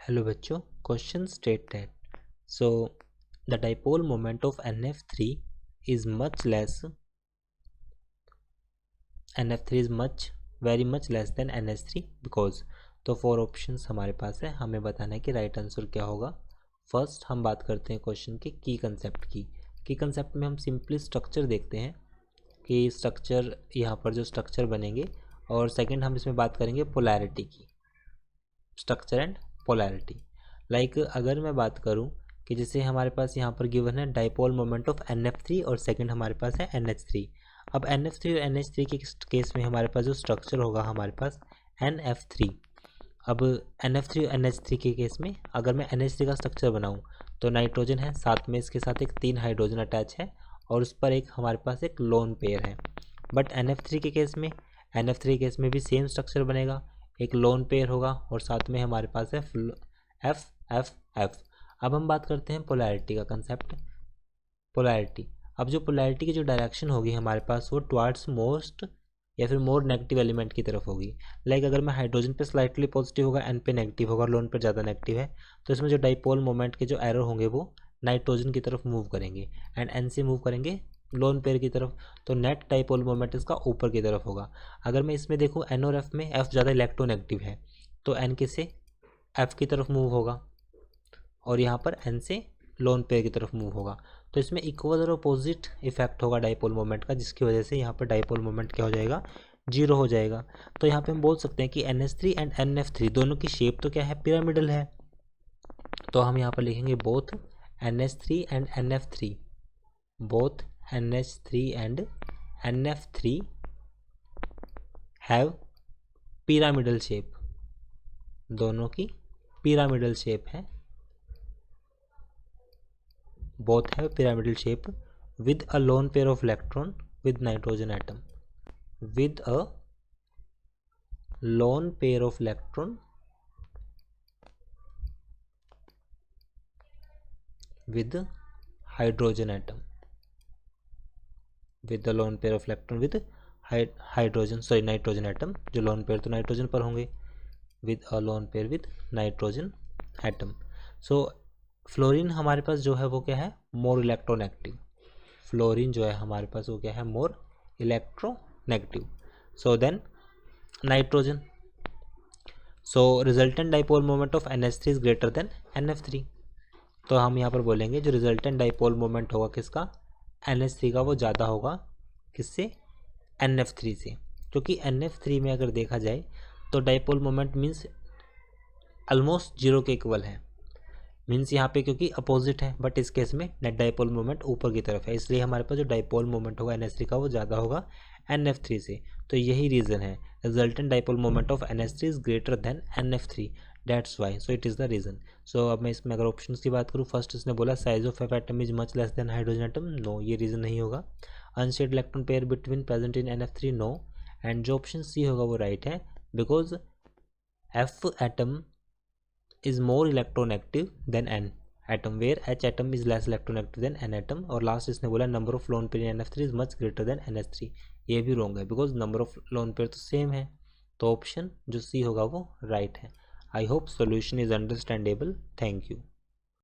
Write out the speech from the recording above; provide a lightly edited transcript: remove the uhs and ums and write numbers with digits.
Hello बच्चों, question state that so the dipole moment of NF3 is much less NF3 is much very much less than NH3 because तो 4 options हमारे पास है। हमें बताना है कि राइट आंसर क्या होगा। फर्स्ट हम बात करते हैं क्वेश्चन के की कंसेप्ट की कंसेप्ट में हम सिंपली स्ट्रक्चर देखते हैं कि स्ट्रक्चर यहाँ पर जो स्ट्रक्चर बनेंगे, और सेकंड हम इसमें बात करेंगे पोलैरिटी की, स्ट्रक्चर एंड पोलैरिटी। लाइक अगर मैं बात करूं कि जैसे हमारे पास यहाँ पर गिवन है डाइपोल मोमेंट ऑफ NF3 और सेकंड हमारे पास है NH3। अब NF3 और NH3 के केस में हमारे पास जो स्ट्रक्चर होगा हमारे पास NF3। अब NF3 और NH3 के केस में अगर मैं NH3 का स्ट्रक्चर बनाऊं तो नाइट्रोजन है, साथ में इसके साथ एक 3 हाइड्रोजन अटैच है और उस पर एक हमारे पास एक लोन पेयर है। बट NF3 के केस में भी सेम स्ट्रक्चर बनेगा, एक लोन पेयर होगा और साथ में हमारे पास है एफ एफ एफ। अब हम बात करते हैं पोलैरिटी का कंसेप्ट। पोलैरिटी, अब जो पोलैरिटी की जो डायरेक्शन होगी हमारे पास वो टुवर्ड्स मोस्ट या फिर मोर नेगेटिव एलिमेंट की तरफ होगी। लाइक अगर मैं हाइड्रोजन पे स्लाइटली पॉजिटिव होगा, एन पे नेगेटिव होगा, लोन पे ज़्यादा नेगेटिव है, तो इसमें जो डाइपोल मोमेंट के जो एरो होंगे वो नाइट्रोजन की तरफ मूव करेंगे एंड एन से मूव करेंगे लोन पेयर की तरफ, तो नेट डाइपोल मोमेंट इसका ऊपर की तरफ होगा। अगर मैं इसमें देखूँ एन और एफ में एफ ज़्यादा इलेक्ट्रोनेगेटिव है तो एन किससे एफ की तरफ मूव होगा और यहाँ पर एन से लोन पेयर की तरफ मूव होगा। तो इसमें इक्वल और अपोजिट इफेक्ट होगा डाइपोल मोमेंट का, जिसकी वजह से यहाँ पर डाइपोल मोमेंट क्या हो जाएगा, जीरो हो जाएगा। तो यहाँ पे हम बोल सकते हैं कि NH3 एंड NF3 दोनों की शेप तो क्या है, पिरामिडल है। तो हम यहाँ पर लिखेंगे both NH3 and NF3, both NH3 and NF3 have pyramidal shape, दोनों की पिरामिडल शेप है, both have pyramidal shape with a lone pair of electron with nitrogen atom, with a lone pair of electron with hydrogen atom, with the lone pair of electron with nitrogen atom, जो lone pair तो nitrogen पर होंगे, with a lone pair with nitrogen atom। so fluorine हमारे पास जो है वो क्या है, मोर इलेक्ट्रोनेगेटिव। फ्लोरीन जो है हमारे पास वो क्या है, more electronegative. So then nitrogen, so resultant dipole moment of NH3 is greater than NF3। तो हम यहाँ पर बोलेंगे जो रिजल्टेंट डाइपोल मोमेंट होगा किसका, NH3 का, वो ज़्यादा होगा किससे, NF3 से। क्योंकि NF3 में अगर देखा जाए तो dipole moment means almost zero के इक्वल है, मीन्स यहाँ पे क्योंकि अपोजिट है, बट इस केस में नेट डाइपोल मोमेंट ऊपर की तरफ है, इसलिए हमारे पास जो डाइपोल मोमेंट होगा NH3 का वो ज़्यादा होगा NF3 से। तो यही रीज़न है, resultant dipole moment of NH3 is greater than NF3, that's why, so it is the reason. So अब मैं इसमें अगर ऑप्शंस की बात करूँ, फर्स्ट इसने बोला size of F atom is much less than hydrogen atom, no, ये रीज़न नहीं होगा। Unshared electron pair between present in NF3, no, and जो ऑप्शन सी होगा वो राइट है, because F atom is more electronegative than N atom, where H atom is less electronegative than N atom। और last इसने बोला number of lone pair in NF3 is much greater than NH3, ये भी wrong है because number of lone pair तो same है। तो option जो सी होगा वो राइट है। I hope solution is understandable. Thank you.